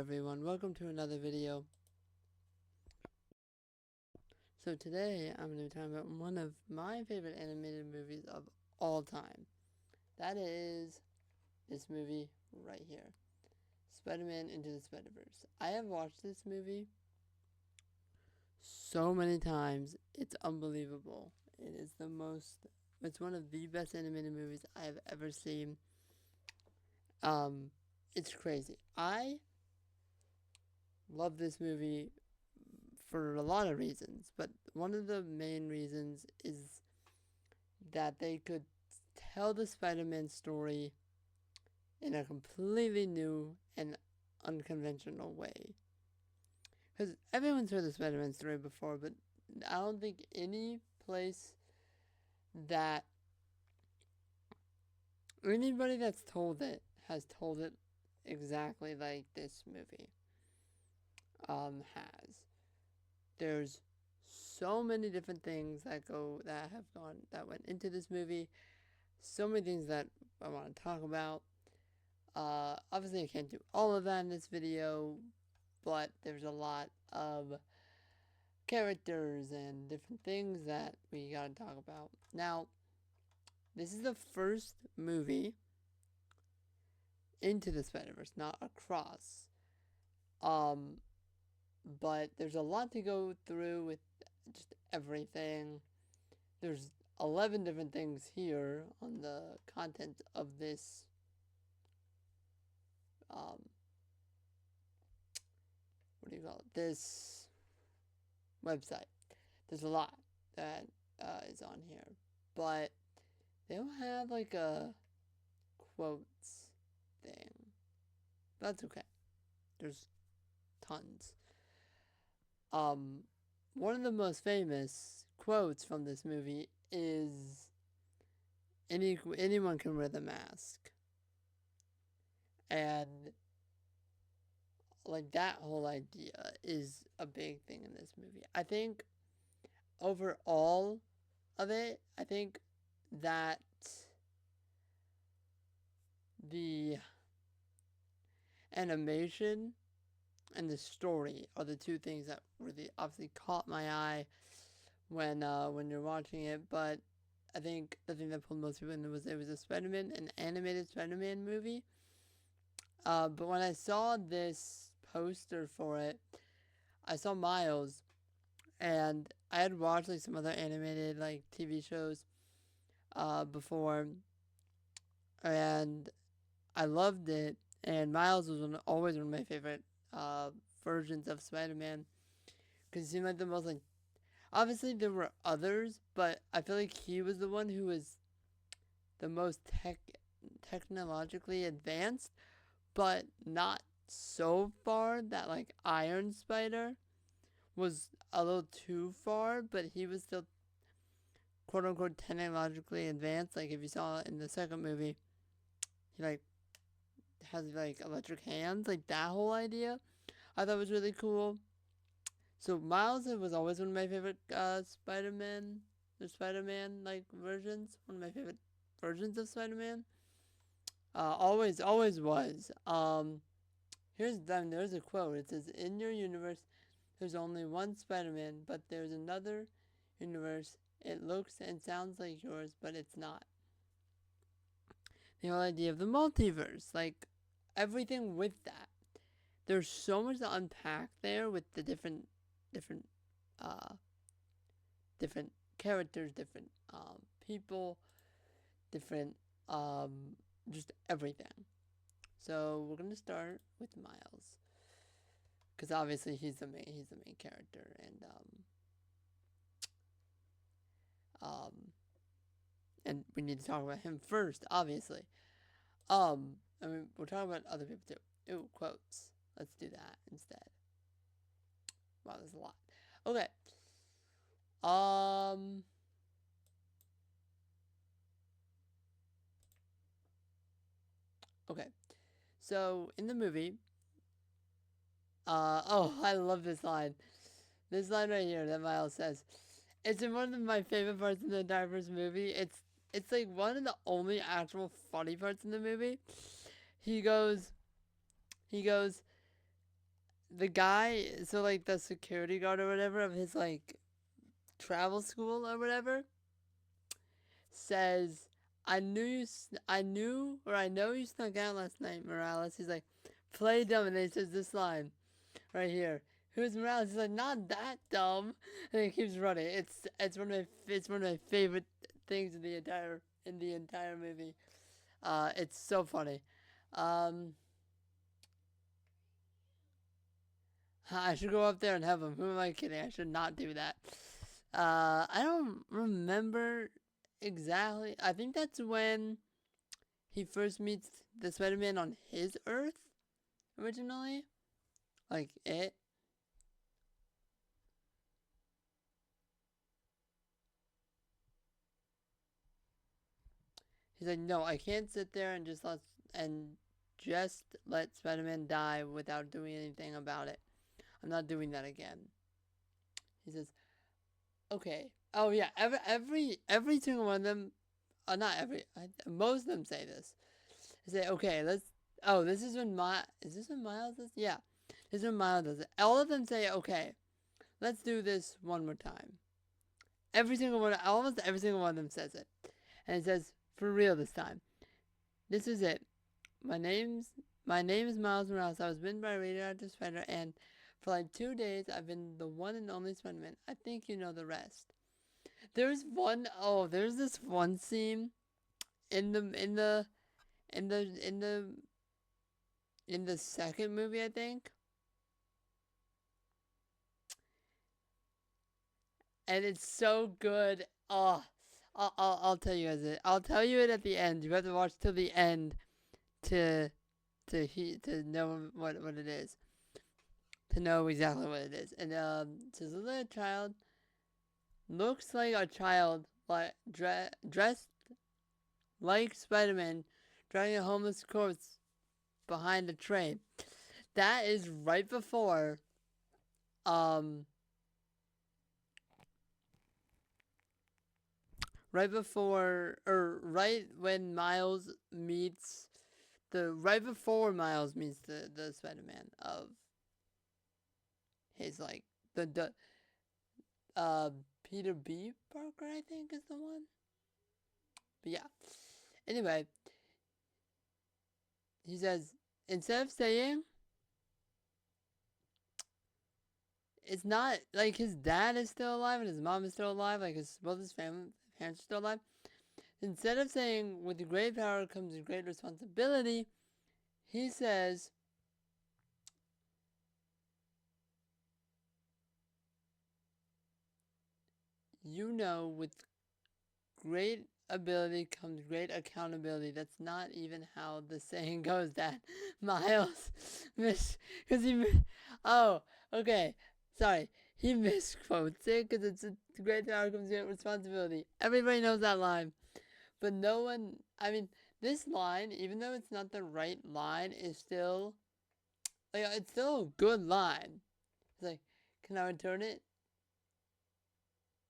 Everyone, welcome to another video. So today I'm going to be talking about one of my favorite animated movies of all time. That is this movie right here, Spider-Man Into the Spider-Verse. I have watched this movie so many times, it's unbelievable. It's one of the best animated movies I have ever seen. It's crazy. I love this movie for a lot of reasons, but one of the main reasons is that they could tell the Spider-Man story in a completely new and unconventional way. Because everyone's heard the Spider-Man story before, but I don't think any place that anybody that's told it has told it exactly like this movie has. There's so many different things that went into this movie. So many things that I want to talk about. Obviously I can't do all of that in this video, but there's a lot of characters and different things that we gotta talk about. Now, this is the first movie into the Spider-Verse, not across. Um, but there's a lot to go through with just everything. There's 11 different things here on the content of this um, what do you call it? This website. There's a lot that is on here, but they don't have like a quotes thing. That's okay. There's tons. Um, One of the most famous quotes from this movie is anyone can wear the mask, and like that whole idea is a big thing in this movie. I think overall of it, I think that the animation and the story are the two things that really obviously caught my eye when you're watching it. But I think the thing that pulled most people in was it was a Spider-Man, an animated Spider-Man movie. But when I saw this poster for it, I saw Miles, and I had watched like some other animated like TV shows before, and I loved it. And Miles was always one of my favorite uh, versions of Spider-Man because he seemed like the most like. Obviously, there were others, but I feel like he was the one who was the most technologically advanced, but not so far that like Iron Spider was a little too far, but he was still quote unquote technologically advanced. Like if you saw it in the second movie, he like has like electric hands, like that whole idea I thought was really cool. So Miles was always one of my favorite Spider-Man, the Spider-Man like versions. One of my favorite versions of Spider-Man. Always was. There's a quote. It says, "In your universe, there's only one Spider-Man, but there's another universe. It looks and sounds like yours, but it's not." The whole idea of the multiverse, like everything with that. There's so much to unpack there with the different, uh, different characters, different people, different just everything. So we're gonna start with Miles, because obviously he's the main character, um, and we need to talk about him first, obviously. I mean we're talking about other people too. Ooh, quotes. Let's do that instead. Wow, there's a lot. Okay. Um. Okay. So in the movie, oh, I love this line. This line right here that Miles says. It's in one of my favorite parts in the entire first movie. It's like one of the only actual funny parts in the movie. He goes, he goes. the guy, so like the security guard or whatever of his like travel school or whatever, says, I know you snuck out last night, Morales. He's like, play dumb, and then he says this line right here. Who's Morales? He's like, not that dumb, and he keeps running. It's one of my favorite things in the entire movie. It's so funny. Um, I should go up there and have him. Who am I kidding? I should not do that. I don't remember exactly. I think that's when he first meets the Spider-Man on his Earth originally. Like it. He's like, no, I can't sit there and just let Spider-Man die without doing anything about it. I'm not doing that again. He says, okay. Oh yeah, every single one of them, not every, most of them say this. They say, okay, let's. Oh, this is when is this when Miles does? Yeah, this is when Miles does it. All of them say, okay, let's do this one more time. Every single one, almost every single one of them says it, and it says, for real this time. This is it. My name's my name is Miles Morales. I was bitten by a radioactive spider, and for like 2 days, I've been the one and only Spider-Man. I think you know the rest. There's this one scene in the in the in the in the in the second movie, I think, and it's so good. Oh, I'll tell you I'll tell you it at the end. You have to watch till the end to to know what it is, to know exactly what it is. And says a little child looks like a child like dressed like Spider-Man, dragging a homeless corpse behind a train. That is um right when Miles meets the right before Miles meets the Spider Man of his like the uh Peter B. Parker, I think, is the one. But yeah. Anyway, he says, instead of saying it's not like his dad is still alive and his mom is still alive, like both his parents are still alive. Instead of saying with great power comes great responsibility, he says, you know, with great ability comes great accountability. That's not even how the saying goes, Dad. Miles because oh, okay, sorry. He misquotes it because it's a great power comes great responsibility. Everybody knows that line. But no one, I mean, this line, even though it's not the right line, is still, like, it's still a good line. It's like, can I return it?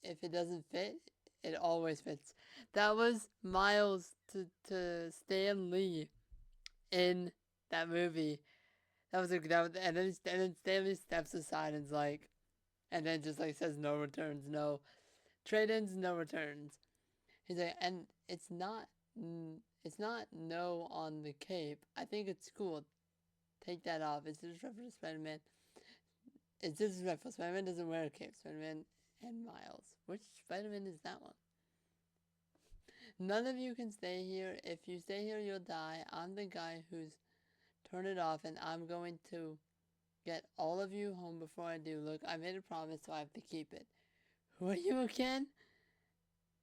If it doesn't fit, it always fits. That was Miles to Stan Lee in that movie. And then Stanley steps aside and's like, and then just like says no returns, no trade-ins, no returns. He's like, and it's not no on the cape. I think it's cool. Take that off. It's disrespectful to Spider-Man. It's disrespectful. Spider-Man doesn't wear a cape. Spider-Man and Miles. Which Spider-Man is that one? None of you can stay here. If you stay here, you'll die. I'm the guy who's turned it off, and I'm going to get all of you home before I do. Look, I made a promise, so I have to keep it. Who are you again?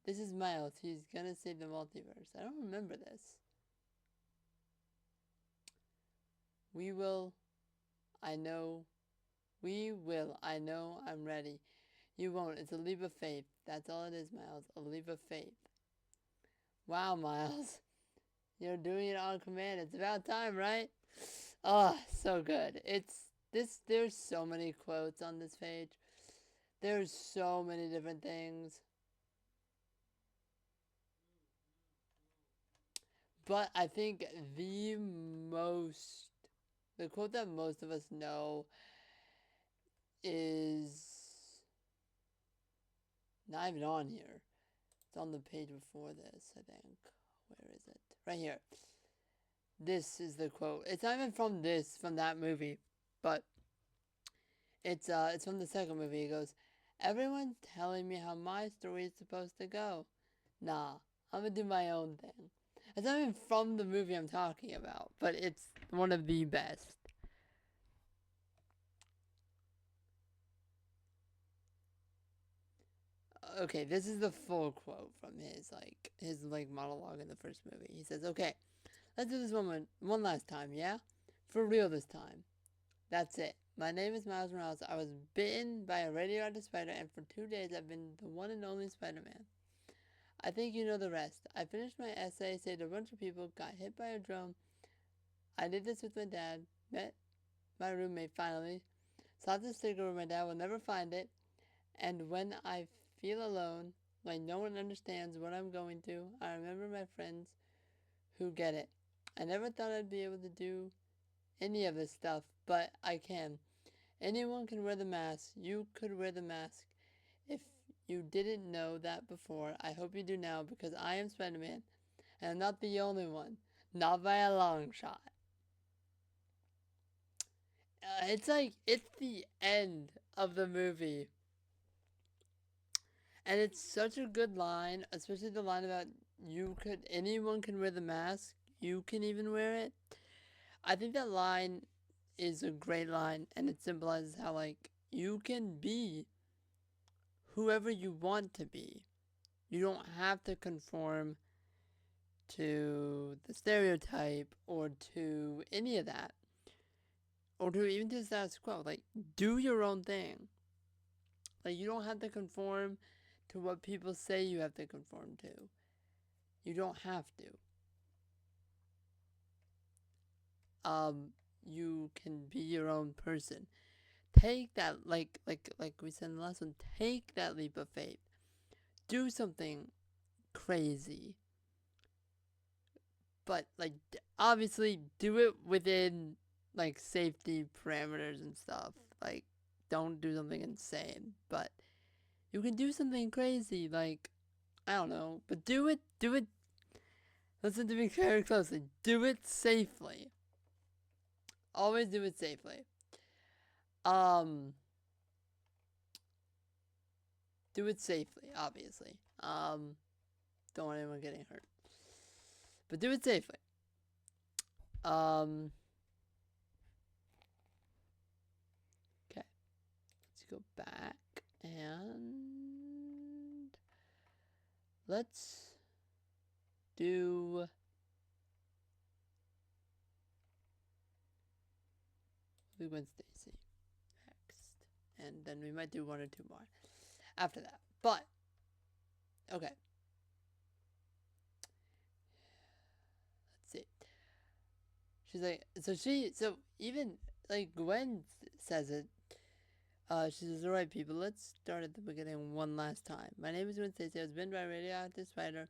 This is Miles. He's gonna save the multiverse. I don't remember this. We will. I know. We will. I know. I'm ready. You won't. It's a leap of faith. That's all it is, Miles. A leap of faith. Wow, Miles. You're doing it on command. It's about time, right? Oh, so good. There's so many quotes on this page. There's so many different things. But I think the quote that most of us know is not even on here. It's on the page before this, I think. Where is it? Right here. This is the quote. It's not even from that movie, but it's from the second movie. It goes, "Everyone's telling me how my story is supposed to go. Nah, I'm gonna do my own thing." It's not even from the movie I'm talking about, but it's one of the best. Okay, this is the full quote from his monologue in the first movie. He says, "Okay, let's do this one last time, yeah? For real this time. That's it. My name is Miles Morales. I was bitten by a radioactive spider, and for 2 days I've been the one and only Spider-Man. I think you know the rest. I finished my essay, saved a bunch of people, got hit by a drone. I did this with my dad, met my roommate finally, saw the sticker where my dad will never find it, and when I feel alone, like no one understands what I'm going through, I remember my friends who get it. I never thought I'd be able to do any of this stuff, but I can. Anyone can wear the mask. You could wear the mask. If you didn't know that before, I hope you do now because I am Spider-Man, and I'm not the only one. Not by a long shot." It's the end of the movie. And it's such a good line, especially the line about anyone can wear the mask. You can even wear it. I think that line is a great line, and it symbolizes how, you can be whoever you want to be. You don't have to conform to the stereotype or to any of that, or to even to the status quo. Do your own thing. You don't have to conform to what people say you have to conform to. You don't have to. You can be your own person. Take that, like we said in the last one, take that leap of faith. Do something crazy. But, obviously, do it within, safety parameters and stuff. Don't do something insane. But you can do something crazy, I don't know. But do it, listen to me very closely. Do it safely. Always do it safely. Do it safely, obviously. Don't want anyone getting hurt. But do it safely. Okay. Let's go back and let's do Gwen Stacy next. And then we might do one or two more after that. But, okay. Let's see. She's like, so even, Gwen says it. She says, "Alright, people, let's start at the beginning one last time. My name is Gwen Stacy. I was bitten by a radioactive spider,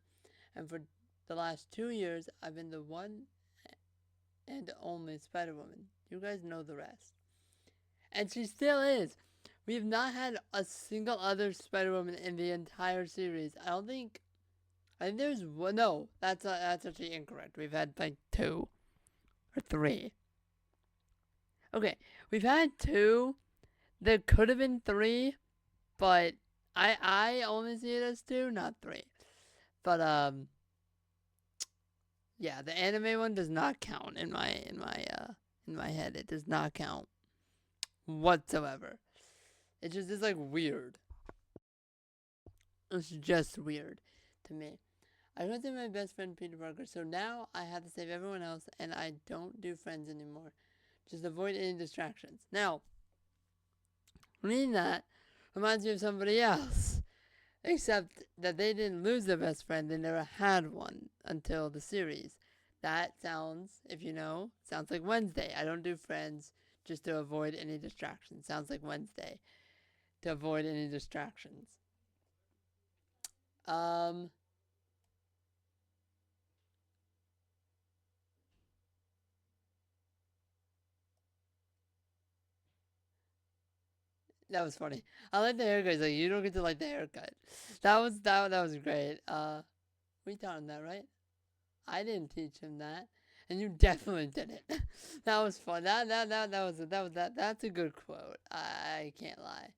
and for the last 2 years, I've been the one and only Spider-Woman. You guys know the rest." And she still is. We have not had a single other Spider-Woman in the entire series. I think there's one. No, that's actually incorrect. We've had 2 or 3. Okay, we've had 2. There could have been 3, but I only see it as 2, not 3. But yeah, the anime one does not count in my head. It does not count whatsoever. It just is weird. It's just weird to me. I don't think my best friend Peter Parker, so now I have to save everyone else, and I don't do friends anymore. Just avoid any distractions. Now, reading that reminds me of somebody else. Except that they didn't lose their best friend, they never had one until the series. That sounds, if you know, sounds like Wednesday. I don't do friends just to avoid any distractions. Sounds like Wednesday. To avoid any distractions. That was funny. I like the haircut. He's like, you don't get to like the haircut. That was great. We taught him that, right? I didn't teach him that, and you definitely didn't. That was fun. That's a good quote. I can't lie.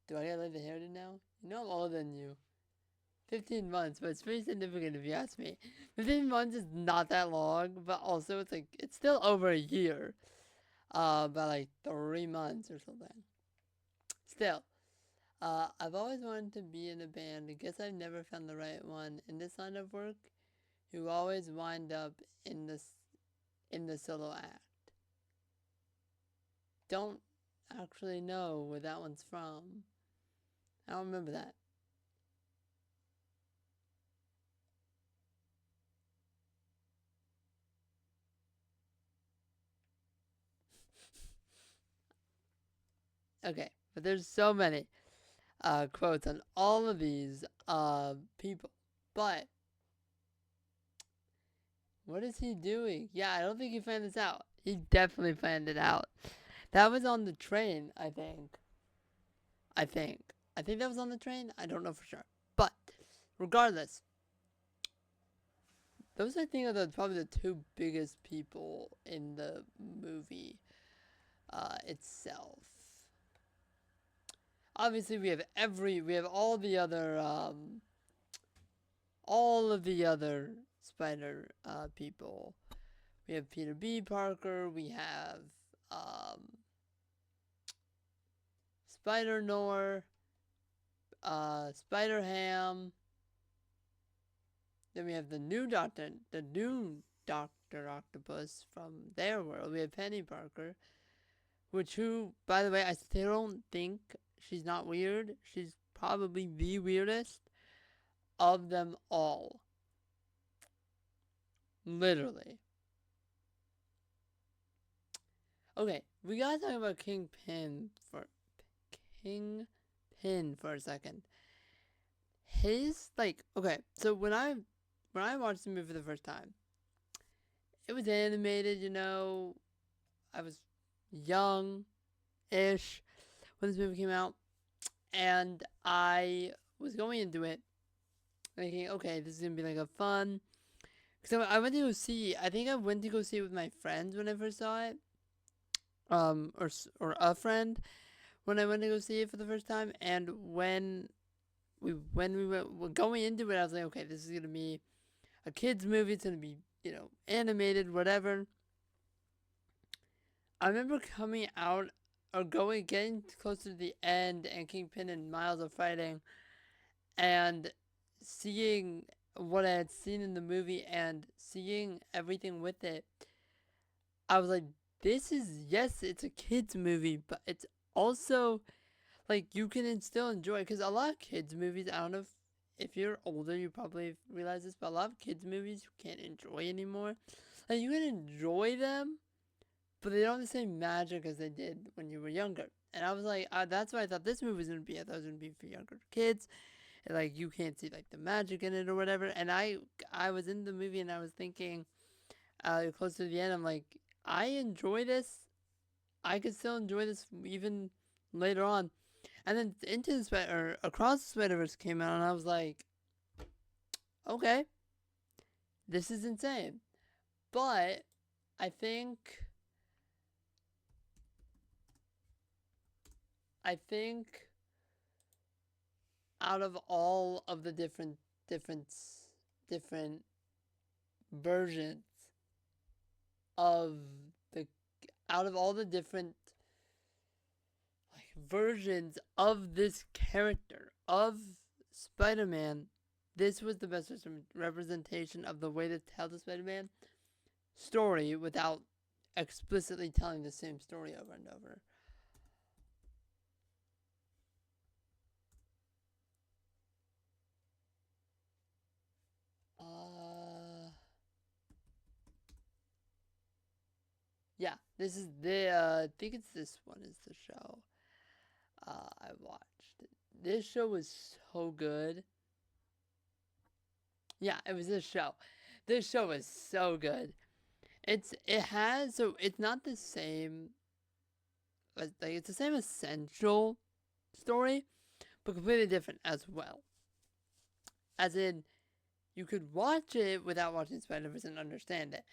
Do I gotta leave the hairdo now? You know I'm older than you. 15 months, but it's pretty significant if you ask me. 15 months is not that long, but also it's like, it's still over a year. By like 3 months or something. Still, I've always wanted to be in a band. I guess I've never found the right one. In this line of work, you always wind up in the solo act. Don't actually know where that one's from. I don't remember that. Okay, but there's so many quotes on all of these people. But what is he doing? Yeah, I don't think he planned this out. He definitely planned it out. That was on the train, I think. I think. I think that was on the train. I don't know for sure. But regardless, those I think are probably the two biggest people in the movie itself. Obviously, we have all of the other Spider people. We have Peter B. Parker. We have Spider Nor, Spider Ham. Then we have the new Doctor Octopus from their world. We have Penny Parker, who, by the way, I still don't think she's not weird. She's probably the weirdest of them all. Literally. Okay, we gotta talk about Kingpin for a second. His okay, so when I watched the movie for the first time, it was animated, I was young-ish when this movie came out, and I was going into it thinking, okay, this is gonna be like a fun. So I went to go see. I think I went to go see it with my friends when I first saw it, or a friend when I went to go see it for the first time. And when we were going into it, I was like, okay, this is gonna be a kids movie. It's gonna be animated, whatever. I remember coming out or getting closer to the end, and Kingpin and Miles are fighting, and seeing what I had seen in the movie and seeing everything with it. I was like, yes, it's a kids movie, but it's also like you can still enjoy it, because a lot of kids movies, I don't know if you're older, you probably realize this, but a lot of kids movies you can't enjoy anymore. Like, you can enjoy them, but they don't have the same magic as they did when you were younger. And I was like, that's why I thought this movie was gonna be. I thought it was gonna be for younger kids. And, like, you can't see like the magic in it or whatever. And I was in the movie and I was thinking, close to the end, I'm like, I enjoy this. I could still enjoy this even later on. And then Across the Spider-Verse came out, and I was like, okay, this is insane. But I think I think out of all of the different different versions of the out of all the different versions of this character of Spider-Man, this was the best representation of the way to tell the Spider-Man story without explicitly telling the same story over and over. Yeah, this is I think it's this one is the show I watched. This show was so good. Yeah, it was this show. This show was so good. It's not the same like it's the same essential story, but completely different as well. As in, you could watch it without watching Spider-Verse and understand it.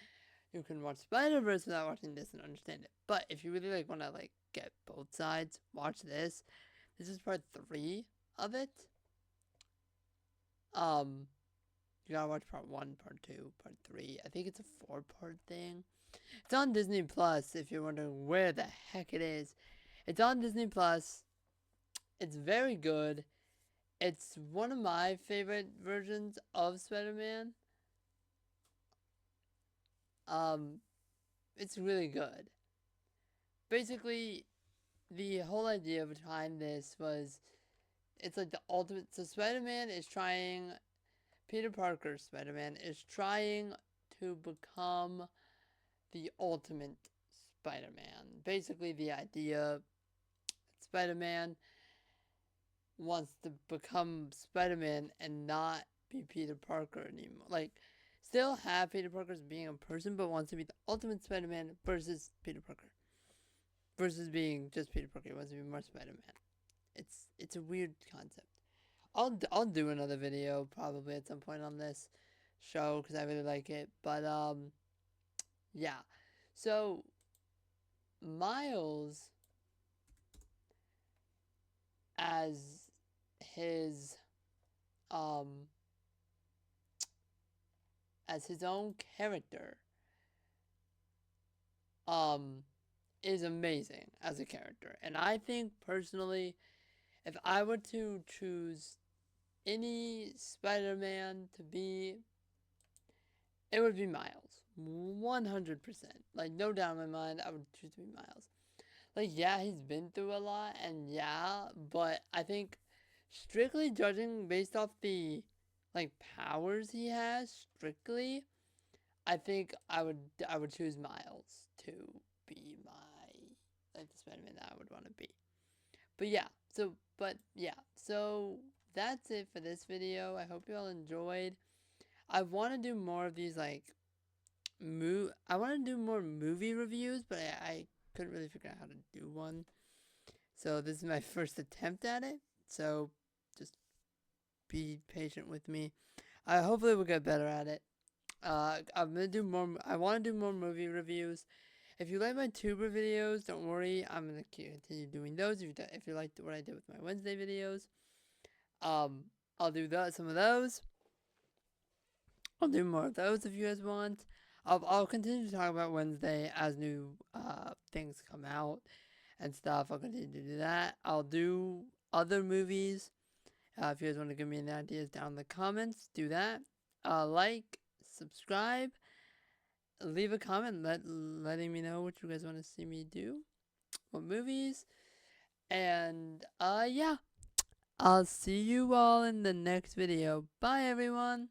You can watch Spider-Verse without watching this and understand it. But if you really want to get both sides, watch this. This is part 3 of it. You gotta watch part 1, part 2, part 3. I think it's a 4-part thing. It's on Disney Plus if you're wondering where the heck it is. It's on Disney Plus. It's very good. It's one of my favorite versions of Spider-Man. It's really good. Basically, the whole idea behind this was it's like the ultimate. So Spider-Man is trying. Peter Parker, Spider-Man, is trying to become the ultimate Spider-Man. Basically, the idea Spider-Man wants to become Spider-Man and not be Peter Parker anymore. Like, still have Peter Parker as being a person, but wants to be the ultimate Spider-Man versus Peter Parker. Versus being just Peter Parker. He wants to be more Spider-Man. It's a weird concept. I'll do another video probably at some point on this show because I really like it. But yeah. So Miles as his um as his own character is amazing as a character. And I think personally if I were to choose any Spider-Man to be, it would be Miles. 100%. Like, no doubt in my mind, I would choose to be Miles. Like, yeah, he's been through a lot, and yeah, but I think strictly judging based off the, powers he has, strictly, I think I would choose Miles to be the Spider-Man that I would want to be. But yeah, so that's it for this video. I hope you all enjoyed. I want to do more of these, I want to do more movie reviews, but I couldn't really figure out how to do one. So this is my first attempt at it. So just be patient with me. Hopefully we'll get better at it. I'm gonna do more. I want to do more movie reviews. If you like my tuber videos, don't worry. I'm gonna continue doing those. If you liked what I did with my Wednesday videos, I'll do some of those. I'll do more of those if you guys want. I'll continue to talk about Wednesday as new things come out and stuff. I'll continue to do that. I'll do other movies. If you guys want to give me any ideas down in the comments, do that. Like, subscribe, leave a comment letting me know what you guys want to see me do, what movies, and yeah, I'll see you all in the next video. Bye everyone.